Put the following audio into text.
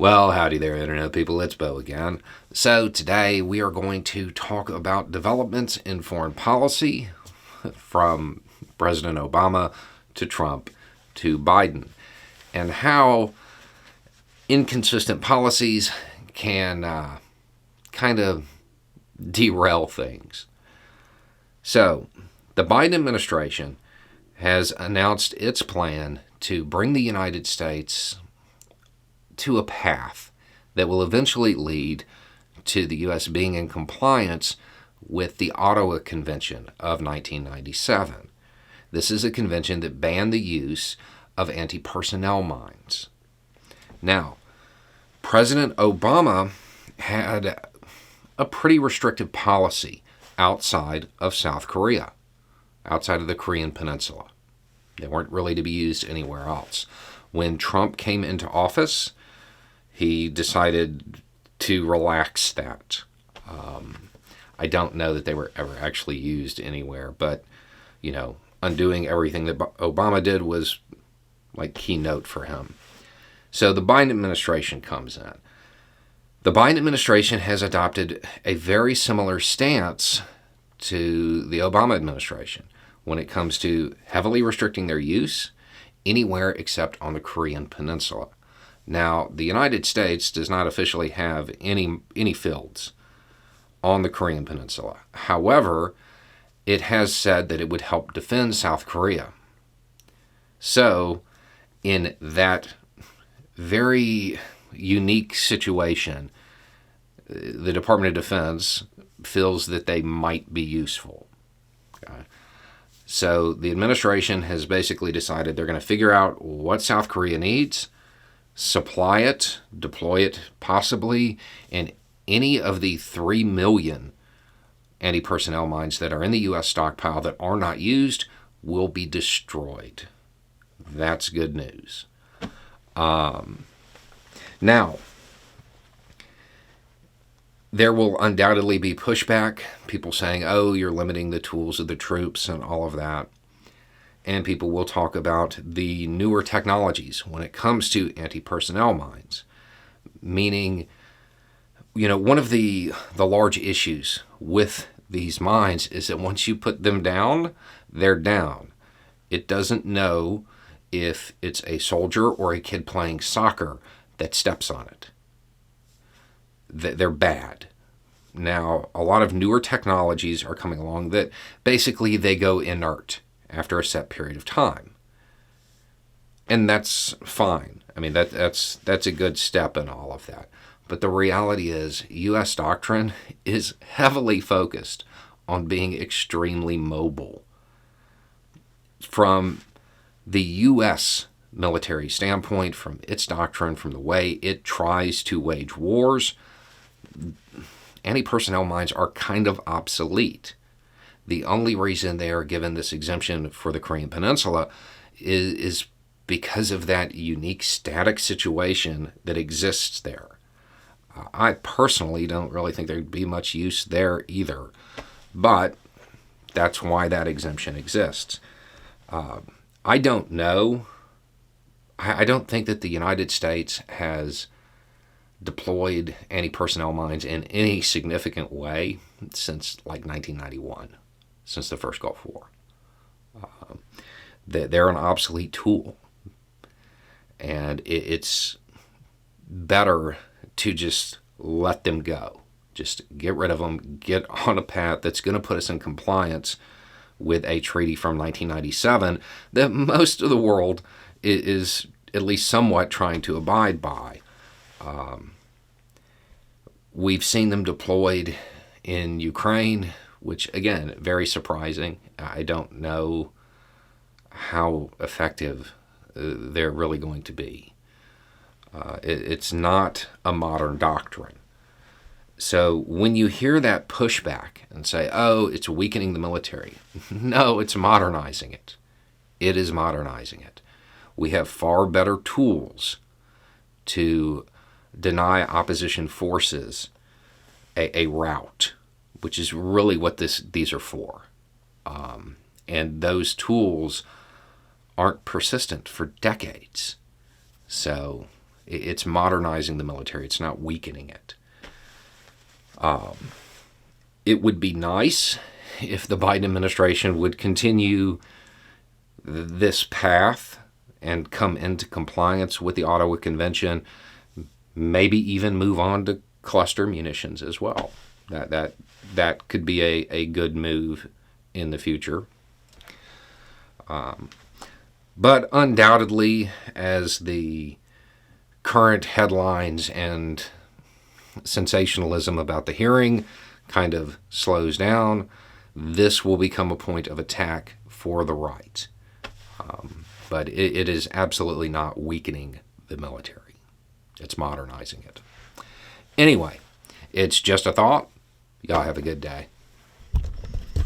Well, howdy there, Internet people. It's Bo again. So, today we are going to talk about developments in foreign policy from President Obama to Trump to Biden, and how inconsistent policies can kind of derail things. So, the Biden administration has announced its plan to bring the United States to a path that will eventually lead to the U.S. being in compliance with the Ottawa Convention of 1997. This is a convention that banned the use of anti-personnel mines. Now, President Obama had a pretty restrictive policy outside of South Korea, outside of the Korean Peninsula. They weren't really to be used anywhere else. When Trump came into office, he decided to relax that. I don't know that they were ever actually used anywhere, but, undoing everything that Obama did was like keynote for him. So the Biden administration comes in. The Biden administration has adopted a very similar stance to the Obama administration when it comes to heavily restricting their use anywhere except on the Korean Peninsula. Now, the United States does not officially have any fields on the Korean Peninsula. However, it has said that it would help defend South Korea. So, in that very unique situation, the Department of Defense feels that they might be useful. Okay? So, the administration has basically decided they're going to figure out what South Korea needs, supply it, deploy it possibly, and any of the 3 million anti-personnel mines that are in the U.S. stockpile that are not used will be destroyed. That's good news. Now, there will undoubtedly be pushback, people saying, oh, you're limiting the tools of the troops and all of that. And people will talk about the newer technologies when it comes to anti-personnel mines. Meaning, one of the large issues with these mines is that once you put them down, they're down. It doesn't know if it's a soldier or a kid playing soccer that steps on it. They're bad. Now, a lot of newer technologies are coming along that basically they go inert after a set period of time. And that's fine. I mean, that's a good step in all of that. But the reality is, U.S. doctrine is heavily focused on being extremely mobile. From the U.S. military standpoint, from its doctrine, from the way it tries to wage wars, anti-personnel mines are kind of obsolete. The only reason they are given this exemption for the Korean Peninsula is because of that unique static situation that exists there. I personally don't really think there'd be much use there either, but that's why that exemption exists. I don't know. I don't think that the United States has deployed anti-personnel mines in any significant way since like 1991. Since the first Gulf War. They're an obsolete tool. And it's better to just let them go. Just get rid of them, get on a path that's going to put us in compliance with a treaty from 1997 that most of the world is at least somewhat trying to abide by. We've seen them deployed in Ukraine, which, again, very surprising. I don't know how effective they're really going to be. It's not a modern doctrine. So when you hear that pushback and say, oh, it's weakening the military, no, it's modernizing it. It is modernizing it. We have far better tools to deny opposition forces a route, which is really what these are for. And those tools aren't persistent for decades. So It's modernizing the military. It's not weakening it. It would be nice if the Biden administration would continue this path and come into compliance with the Ottawa Convention, maybe even move on to cluster munitions as well. That could be a good move in the future. But undoubtedly, as the current headlines and sensationalism about the hearing kind of slows down, this will become a point of attack for the right. But it is absolutely not weakening the military. It's modernizing it. Anyway, it's just a thought. Y'all have a good day.